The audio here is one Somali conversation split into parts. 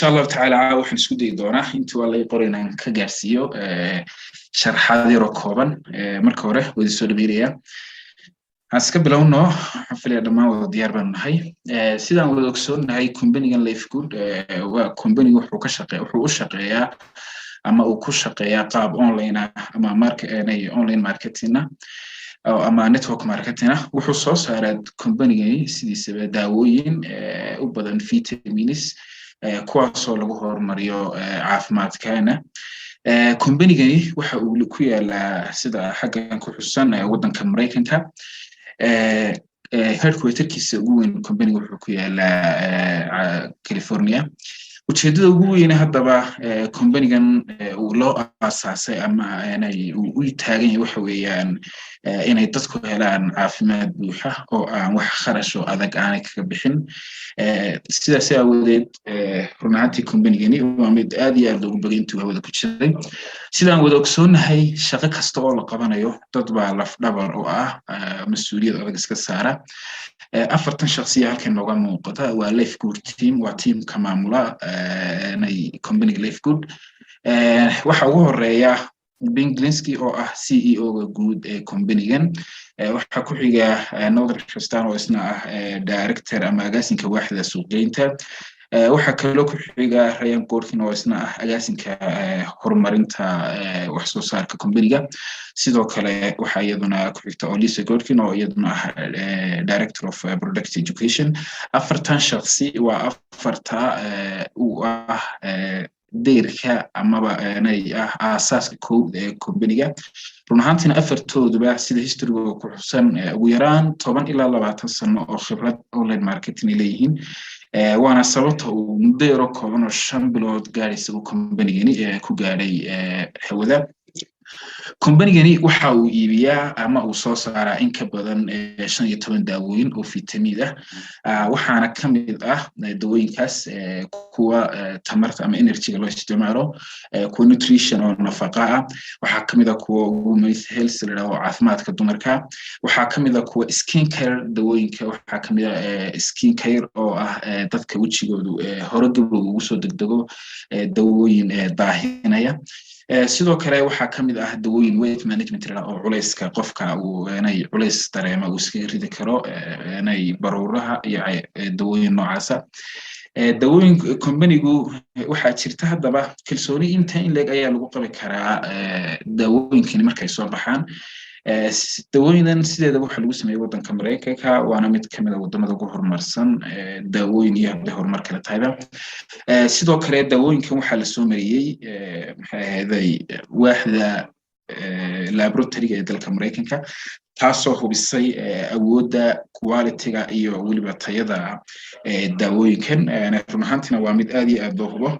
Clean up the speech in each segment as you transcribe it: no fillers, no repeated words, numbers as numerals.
شاء الله تعالى waxaan isku day doonaa intii waa la qorayna ka gaarsiiyo sharxaad yar oo kooban marka hore wadi soo dhameeyay aska bilowno xaflada dhamaan wada diyaar baan nahay sidaan wada ogsoonahay company-gan Lifegood waa company wuxuu u shaqeeyaa ama uu ku shaqeeyaa qaab online ama online marketing ama network marketing wuxuu soo saaraa company-gani sidiisaba daawooyin u badan vitamins kuwaasoo lagu horumariyo caafimaadkeena company-gani waxa uu ku yaalaa sida xaggan ku xusan wadanka Mareykanka headquarterkiisa ugu weyn company wuxuu ku yaalaa California ujeedada ugu weyn hadaba company-gan uu loo aasaasay ama inay u taagan yahay waxa weeyaan inay dadku helaan caafimaad buuxa oo aan wax kharash oo adag aan ka bixin sidaas awoodeed runtii company-gani waa mid aad iyo aad ugu badantu wada ku jiray sidaan wada ogsoonahay shaqo kasta oo la qabanayo dad baa laf dhabar oo ah mas'uuliyad adag iska saara afartan shakhsiya halkan nooga muuqata waa Lifegood team waa team ka maamula company Lifegood waxa ugu horeeya Ben Glinsky oo ah CEO-ga guud ee company-gan waxa ku xiga Northern Tristan oo isna ah director ama agaasinka waaxda suuqgeynta waxa kale ku xiga Ryan Gordon oo isna ah agaasinka horumarinta wax soo saarka company-ga sidoo kale waxa iyaduna ku xigta Lisa Gordon oo iyaduna ah director of product education afartan shakhsi waa afarta uu ah deerka amaba aanay aasaaska kood ee company-ga run ahaantina afartooduba sida history-ga ku xusan ugu yaraan 10 ilaa 20 sano oo khibrad online marketing leeyihiin waana sababta uu muddo yar oo kooban oo 5 bilood gaaraysa company-gani ku gaaray hawada company-gani waxa uu iibiyaa ama uu soo saaraa in ka badan 15 daawooyin oo vitamin waxaana kamid ah daawooyinkaas kuwa tamarta ama energy loo isticmaalo kuwa nutrition oo nafaqa waxa kamid ah kuwa women's health oo caafimaadka dumarka waxa kamid ah kuwa skin care daawooyinka waxa kamid ah skin care oo ah dadka wajigoodu hore gabadhu ugu soo degdego daawooyin daahinaya sidoo kale waxa kamid ah dawooyin weight management oo culayska qofka uu inay culays dareemo uu iska ridi karo inay baruuraha iyo dawooyin noocaas dawooyin company-gu waxa jirta hadaba kalsooni inta in leeg ayaa lagu qabi karaa dawooyinkan markay soo baxaan dawooyinan sideeda waxa lagu sameeyay wadanka Mareykanka waana mid kamid ah wadamada ugu horumarsan dawooyin iyo horumar kala taayba sidoo kale dawooyinkan waxa la soo mariyay maxay ahayd waaxda laboratory-ga ee dalka Mareykanka taasoo hubisay awoodda quality-ga iyo waliba tayada dawooyinkan run ahaantina waa mid aad iyo aad loo hubo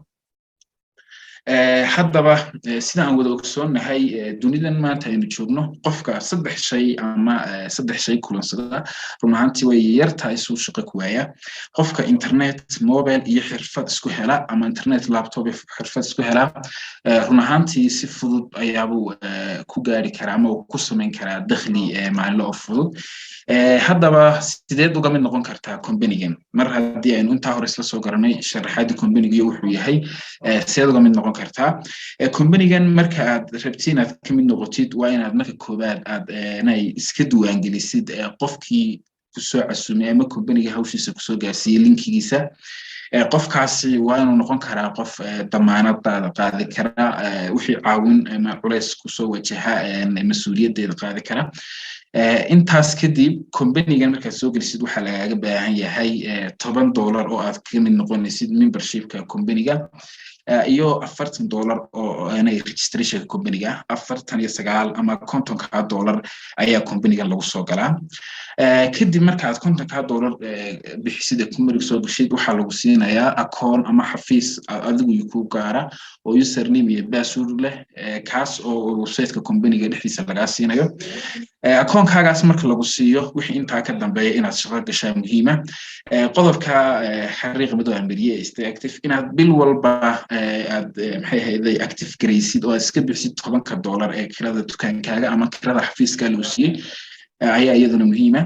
haddaba sida aan wada ogsoonahay dunidan maanta aynu joogno qofka saddex shay kulansada run ahaantii way yartahay suu shaqo ku waaya qofka internet mobile iyo xirfad isku hela ama internet laptop xirfad isku hela run ahaantii si fudud ayaabuu ku gaari karaa ama ku samayn karaa dakhli maalinle oo fudud haddaba sideed uga mid noqon kartaa company-gan mar haddii aynu intaa hore isla soo garanay sharaxaadii company-ga wuxuu yahay sideed uga mid noqon kartaa company-gan marka aad rabtiin aad ka mid noqotid waa inaad marka koobaad aad inay iska diiwaangelisid qofkii ku soo casuumay ama company-ga hawshiisa ku soo gaarsiiyay linkigiisa qofkaasi waa inuu noqon karaa qof damaanadaada qaadi kara wixii caawin ama culays ku soo wajaha mas'uuliyadeeda qaadi kara intaas kadib company-gan marka soo gelisid waxa lagaaga baahan yahay $10 oo aad ka mid noqonaysid membership-ka company-ga iyo $40 oo aanay registration company-ga 49 ama $50 ayaa company-ga lagu soo galaa kadib marka aad $50 bixisida company-ga soo gashid waxa lagu siinayaa account ama xafiis adigu ku gaara oo username iyo password leh kaas oo website-ka company-ga dhexdiisa laga siinayo account-kaagaas marka lagu siiyo wixii inta ka dambeeya inaad shaqo gashaa muhiima qodobka xariiq mid oo amriye stay active inaad bil walba aad maxay hayday active garaysid oo iska bixsid $10 ee kirada dukaankaaga ama kirada xafiiska lagu siiyay ayaa iyaduna muhiima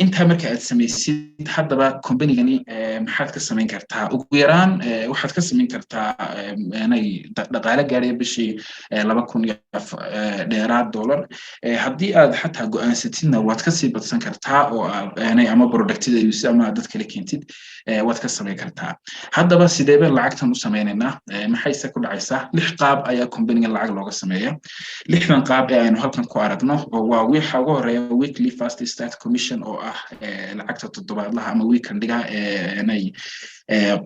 inta marka aad samaysid haddaba companygani maxaad ka samayn kartaa ugu yaraan waxaad ka samayn kartaa inay dhaqaale gaaraya bishii 2,000 dheeraad dollar haddii aad xataa go'aansatidna waad ka sii badsan kartaa oo aanay ama productida iyo ama dad kale keentid waad ka samayn kartaa haddaba sideeba lacagtan u sameynayna maxay se ku dhacaysaa 6 qaab ayaa companyga lacag looga sameeyaa 6 qaab ee aynu halkan ku aragno oo waa waxa ugu horeeya weekly fast start commission oo ah lacagta toddobaadlaha ama weekendiga inay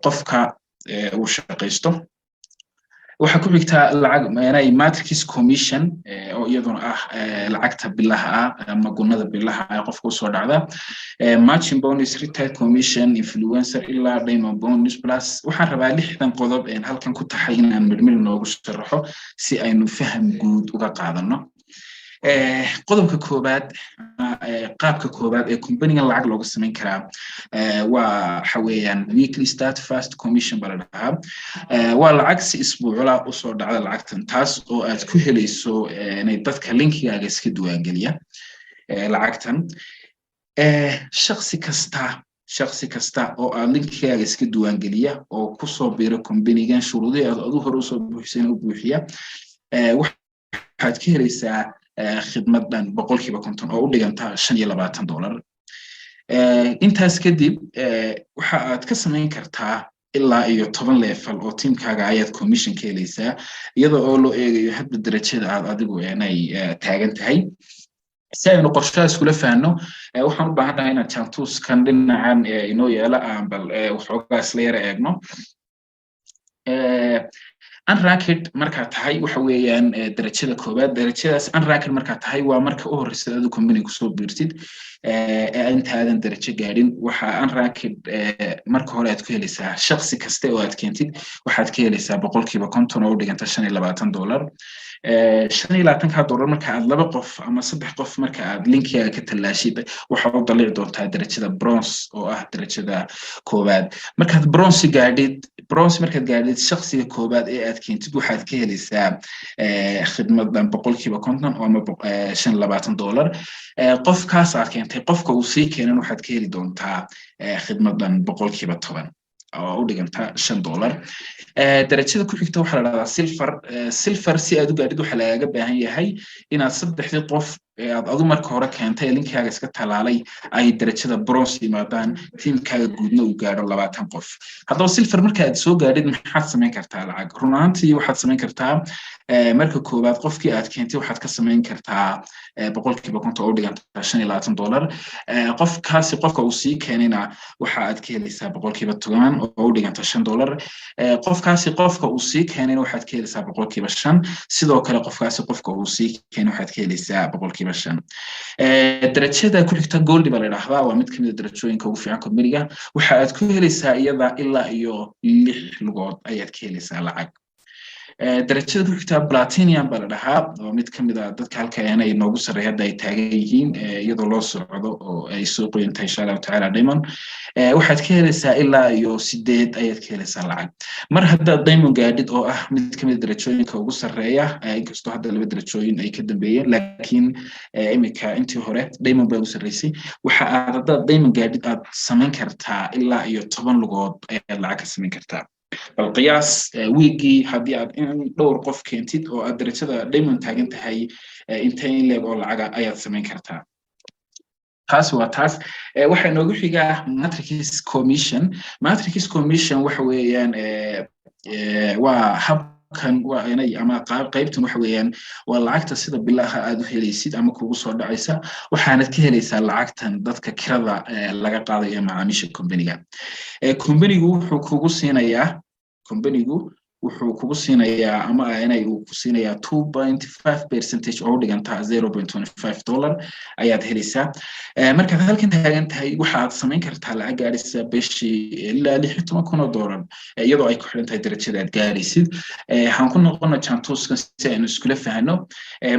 qofka uu shaqaysto waxa ku xigta lacag inay matrix commission oo iyaduna ah lacagta bilaha ama gunada bilaha ay qofku soo dhacda matching bonus retail commission influencer illa diamond bonus plus waxaan rabaa 6 qodob ee halkan ku taxay inaan midmid noogu sharaxo si aynu faham guud uga qaadano qodobka koobaad qaabka koobaad ee companyga lacag looga sameyn karaa waa xaweeyaan weekly start fast commission baladaha waa lacag si isbuucla u soo dhacda lacagtan taas oo aad ku helayso inay dadka linkigaaga iska diiwaangeliya lacagtan shakhsi kasta oo aad linkigaaga iska diiwaangeliya oo ku soo biiro companygan shuruudaha aad hore u soo buuxisay oo buuxiya waxaad ka helaysaa khidmadan 50% oo u dhiganta $25 intaas kadib waxa aad ka samayn kartaa ilaa iyo 10 level oo teamkaaga ayaad commission ka helaysaa iyadoo oo loo eegayo hadba darajada aad adigu inay taagan tahay si aynu qorshaha iskula fahanno waxaan u baahanahay inaad chantus kan dhinacan inoo yeela aan bal waxoogaa isla yara eegno unranked marka tahay waxa weeyaan darajada koobaad darajadaas unranked marka tahay waa marka u horeysa aad company ku soo biirtid intaadan darajo gaadhin waxa unranked marka hore aad ku helaysaa shakhsi kasta oo aad keentid waxaad ka helaysaa 50% oo u dhiganta $25 $25 marka aad 2 qof ama 3 qof marka aad linkiga ka talaashid waxa uu dalici doontaa darajada bronze oo ah darajada koobaad markaad bronze markaad gaadhid shakhsiga koobaad ee aad keentid waxaad ka helaysaa khidmadan 50% ama $25 qofkaas aad keentay qofka uu sii keenan waxaad ka heli doontaa khidmadan 10% oo u dhiganta $5 darajada ku xigta waxa la yiraahdaa silver si aad u gaadhid waxa lagaga baahan yahay inaad 3 qof aad adu marka hore keentay linkaaga iska talaalay ay darajada bronze yimaadaan teamkaaga guudna uu gaadho 20 qof haddaba silver marka aad soo gaadhid maxaad samayn kartaa lacag runaantii waxaad samayn kartaa marka koobaad qofkii aad keentay waxaad ka samayn kartaa 50% oo u dhiganta $25 qofka uu sii keenayna waxa aad ka helaysaa 10% oo u dhiganta $5 qofka uu sii keenayna waxaad ka helaysaa 5% sidoo kale qofka uu sii keenay waxaad ka helaysaa 5% darajada ku xigta gold baa la yiraahdaa waa mid kamid ah darajooyinka ugu fiican companyga waxa aad ku helaysaa iyada ilaa iyo 6 lugood ayaad ka helaysaa lacag darajada ku xigta platinum baa la dhahaa oo mid kamid ah dadka halka ay noogu sareeyay hadda ay taagan yihiin iyadoo loo socdo oo ay soo qoyntay insha Allah ta'ala diamond waxaad ka helaysaa ilaa iyo 8 ayaad ka helaysaa lacag mar hadda diamond gaadid oo ah mid kamid ah darajooyinka ugu sareeya inkastoo hadda 2 darajooyin ay ka dambeeyeen laakiin imika intii hore diamond baa ugu sareysay waxa aad hadda diamond gaadid aad samayn kartaa ilaa iyo 10 lugood ayaad lacag ka samayn kartaa bal qiyaas weekii hadii aad dhowr qof keentid oo aad darajada diamond taagan tahay intee in leeg oo lacag ayaad samayn kartaa taas waxa noogu xiga matrix commission waxa weeyaan waa habkan waa inay ama qaybtan waxa weeyaan waa lacagta sida bilaha aad u helaysid ama kugu soo dhacaysa waxaanad ka helaysaa lacagtan dadka kirada laga qaadayo macaamiisha companyga companygu wuxuu kugu siinayaa ama inay uu ku siinayaa 2.5% oo u dhiganta $0.25 ayaad helaysaa markaad halkan taagan tahay waxaad samayn kartaa lacag gaaraysa bishii ilaa $16,000 iyadoo ay ku xiran tahay darajada aad gaaraysid waxaan ku noqonaa chantuska si aynu iskula fahanno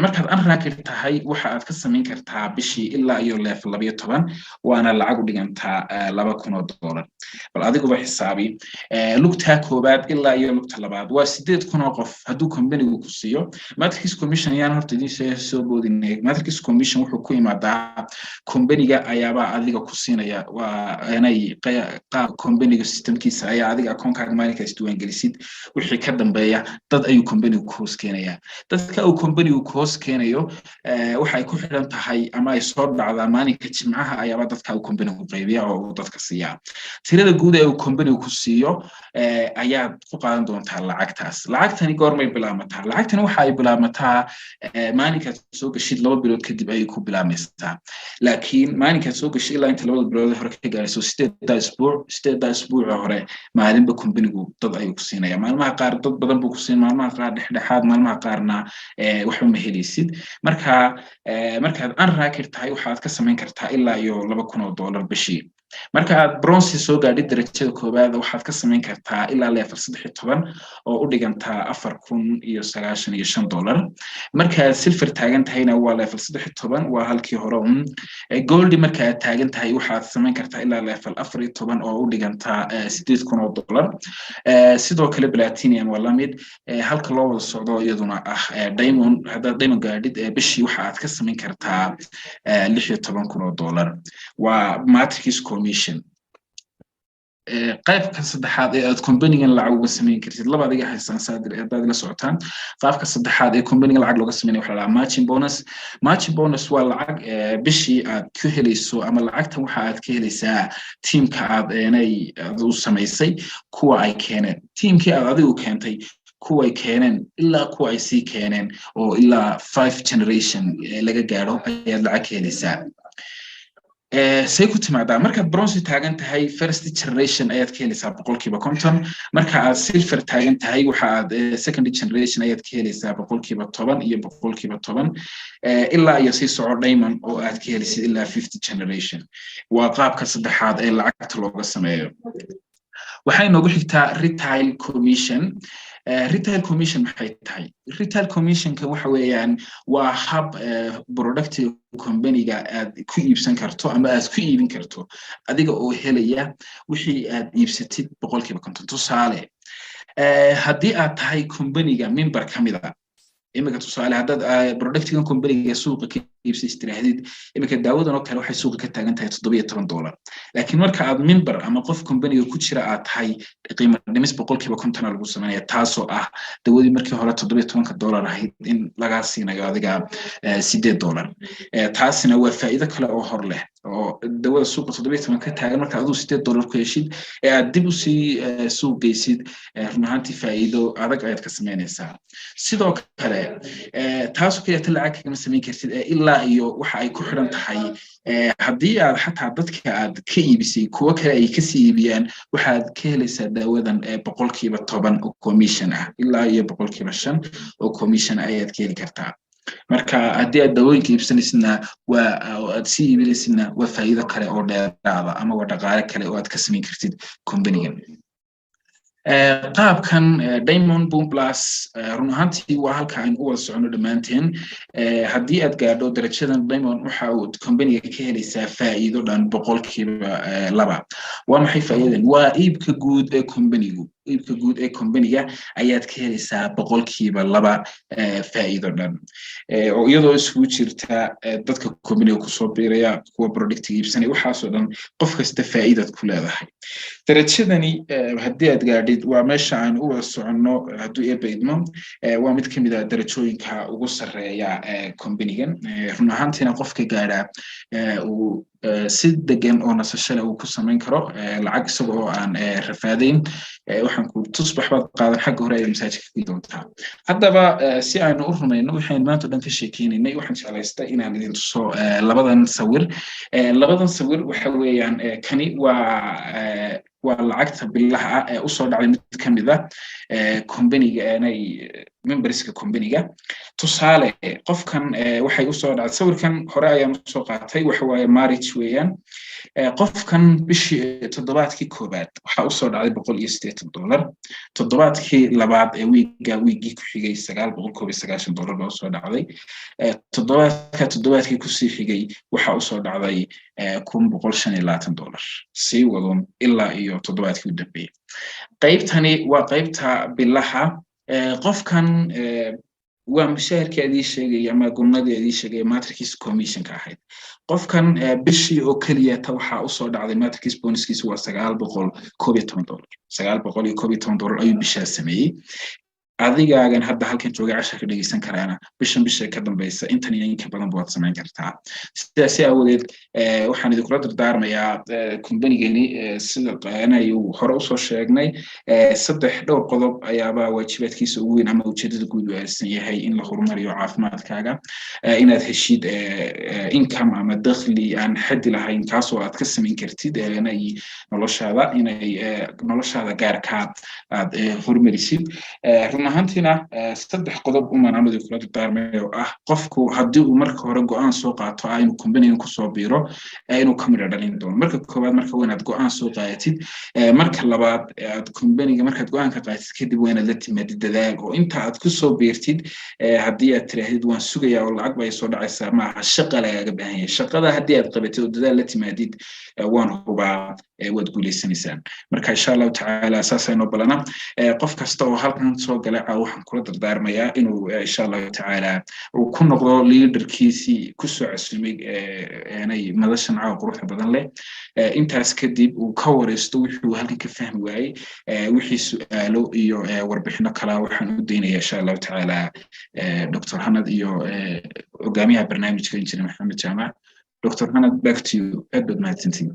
markaad unranked tahay waxa aad ka samayn kartaa bishii ilaa iyo level 12 waana lacag u dhigantaa $2,000 bal adiguba xisaabi lugta koobaad ilaa iyo lugta labaad labaad waa 8,000 qof hadduu company-gu ku siiyo matrix commission ayaan horta idin soo boodinay matrix commission wuxuu ku imaadaa company-ga ayaaba adiga ku siinaya waa inay qaab company-ga systemkiisa ayaa adiga account-kaaga maalinka isdiiwaan gelisid wixii ka dambeeya dad ayuu company-gu ku hoos keenaya dadka uu company-gu ku hoos keenayo waxay ku xidhan tahay ama ay soo dhacdaa maalinka jimcaha ayaaba dadka uu company-gu qaybiya oo dadka siiya tirada guud ee uu company-gu ku siiyo ayaad ku qaadan doontaa lacagtani goormay bilaabmataa lacagtani waxa ay bilaabmataa maalinka soo gashid 2 bilood kadib ay ku bilaabmaysaa laakiin maalinka soo gashid ilaa inta 2 bilood hore ka gaarayso 8 isbuuc hore maalinba company-gu dad ayuu ku siinaya maalmaha qaar dad badan buu ku siin maalmaha qaar dhexdhexaad maalmaha qaarna wax uma helaysid markaad unranked tahay waxaad ka samayn kartaa ilaa iyo $2,000 bishii marka aad bronze soo gaadhid darajada koobaad waxaad ka samayn kartaa ilaa level 13 oo u dhiganta $4,095 marka aad silver taagan tahayna waa level 13 waa halkii hore gold marka aad taagan tahay waxaad samayn kartaa ilaa level 14 oo u dhiganta $8,000 sidoo kale platinum waa lamid halka loo wada socdo iyaduna diamond hadda diamond gaadhid bishii waxaad ka samayn kartaa $16,000 waa matrix commission qaybka saddexaad ee aad company-gan lacag uga sameyn kartid laba adiga haysan saadir ee dad la socotaan qaybka saddexaad ee company-gan lacag looga sameeyo waxa la matching bonus waa lacag bishii aad ku helayso ama lacagtan waxa aad ka helaysaa teamka aad u sameysay kuwa ay keeneen teamkii aad adigu keentay kuwa ay keeneen ilaa kuwa ay sii keeneen oo ilaa 5 generation laga gaaro ayaad lacag ka helaysaa say ku timaadaa markaad bronze taagan tahay first generation ayaad ka helaysaa 50% marka aad silver taagan tahay waxa aad second generation ayaad ka helaysaa 10% iyo 10% ilaa iyo sii soco diamond oo aad ka helaysid ilaa 50 generation waa qaabka saddexaad ee lacagta looga sameeyo waxay noogu xigtaa retail commission retail commission maxay tahay retail commission-ka waxa weeyaan waa hab product company-ga aad ku iibsan karto ama aad ku iibin karto adiga oo helaya wixii aad iibsatid 50% tusaale haddii aad tahay company-ga member kamida imika tusaale hadad productigan company-ga suuqa ka iibsay istiraahadid imika daawadan oo kale waxay suuqa ka taagan tahay $17 laakiin marka aad member ama qof company-ga ku jira aad tahay qiimo dhimis 50% lagu sameeyaa taasoo ah daawadii markii hore $17 ahayd in laga siinayo adiga $8 taasina waa faa'iido kale oo hor leh oo daawada suuqa 17 ka taagan marka aad $8 ku heshid ee aad dib u sii suuq geysid run ahaantii faa'iido adag ayaad ka sameynaysaa sidoo kale taasoo kale lacag kama sameyn kartid ilaa iyo waxa ay ku xiran tahay haddii aad xataa dadka aad ka iibisay kuwa kale ay ka sii iibiyaan waxaad ka helaysaa daawadan 10% oo commission ah ilaa iyo 5% oo commission ayaad ka heli kartaa marka haddii aad daawooyinka iibsanaysidna waa aad sii iibinaysidna waa faa'iido kale oo dheeraada ama waa dhaqaale kale oo aad ka sameyn kartid company-gan qaabkan diamond boom plus run ahaantii waa halka aan u wada socono dhammaanteen haddii aad gaadho darajadan diamond waxa uu company-ga ka helaysaa faa'iido dhan 2% waa maxay faa'iidadan waa iibka guud ee company-ga ayaad ka helaysaa 2% faa'iido dhan oo iyadoo isugu jirta dadka company-ga ku soo biiraya kuwa product iibsanaya waxaasoo dhan qof kasta faa'iidad ku leedahay darajadani haddii aad gaadhid waa meesha aan u wada soconno hadduu eebba idmo waa mid ka mid ah darajooyinka ugu sarreeya company-gan run ahaantiina qofka gaadha uu si degan oo nasashada uu ku samayn karo lacag isaga oo aan rafaadayn waxaan ku tusbax baad qaadan xagga hore ee masaajidka ku doontaa haddaba si aanu u rumayno waxaan maanta dhan ka sheekeynay waxaan jeclaystay inaan idin tuso labadan sawir waxa weeyaan kani waa lacagta billaha ah ee u soo dhacday mid ka mid ah company-ga memberska company-ga tusaale qofkan waxay u soo dhacday sawirkan hore ayaan u soo qaatay waxa waaye marriage weeyaan qofkan bishii toddobaadkii koobaad waxa u soo dhacday $180 toddobaadkii labaad ee wiigii ku xigay $990 baa u soo dhacday toddobaadkii ku sii xigay waxa u soo dhacday $1,125 sii wadon ilaa iyo toddobaadkii u dambeeyay qaybtani waa qaybta bilaha qofkan waa mushaharkeedii sheegay ama gunadeedii sheegay matrix commission ka ahayd qofkan bishii oo kaliya ta waxa u soo dhacday matrix bonuskiisu waa $911 $911 ayuu bishaa sameeyay adigaagan hadda halkan jooga casharka dhageysan karaana bisha ka dambaysa intan iyo inka badan baad samayn kartaa sidaas awgeed waxaan idin kula dardaarmayaa company-gani sida qaanayo hore u soo sheegnay saddex dhowr qodob ayaaba waajibaadkiisa ugu weyn ama ujeedada guud u aasan yahay in la horumariyo caafimaadkaaga inaad heshid income ama dakhli aan xad lahayn kaas oo aad ka samayn kartid inay noloshaada gaarka aad horumarisid ahaantina saddex qodob uma naamadu kula dardaarmayo qofku hadii uu marka hore go'aan soo qaato inuu company-ga ku soo biiro inuu kamid dhalin doono marka koobaad marka wanaad go'aan soo qaadatid marka labaad aad company-ga markaad go'aan ka qaadatid kadib wanaad la timaadid dadaal oo inta aad ku soo biirtid hadii aad tiraahid waan sugayaa oo lacag bay soo dhacaysaa ma aha shaqo lagaga baahan yahay shaqada hadii aad qabatid oo dadaal la timaadid waan hubaa wad guuleysanaysaa marka insha Allah ta'ala asaasayno balana qof kasta oo halkan soo galay waxaan kula dardaarmayaa inuu insha Allah ta'ala uu ku noqdo leaderkiisii ku soo casumay inay madashan quruxda badan leh intaas kadib uu ka wareysto wixii uu halkan ka fahmi waayay wixii su'aalo iyo warbixino kala waxaan u deenayaa insha Allah ta'ala Dr. Hanad iyo hogaamiyaha barnaamijka Injineer Maxamed Jaamac Dr. Hanad back to you.